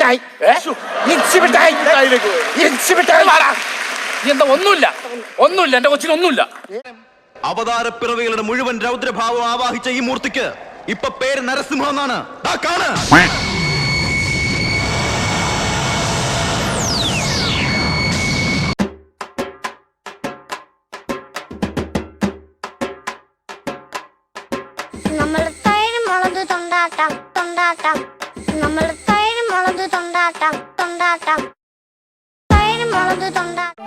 മിഠായി മിക്സി മിഠായി മിക്സി മിഠായി എന്താ ഒന്നുമില്ല എന്റെ കൊച്ചിനൊന്നുമില്ല. അവതാരപ്പിറവികളുടെ മുഴുവൻ രൗദ്രഭാവം ആവാഹിച്ച ഈ മൂർത്തിക്ക് ഇപ്പൊ പേര് നരസിംഹ എന്നാണ്. നമ്മൾ തൈര് മുളക് തൊണ്ടാട്ടം നമ്മൾ തൈര് മുളക് തൊണ്ടാട്ടം തൈര് മുളക് തൊണ്ടാട്ടം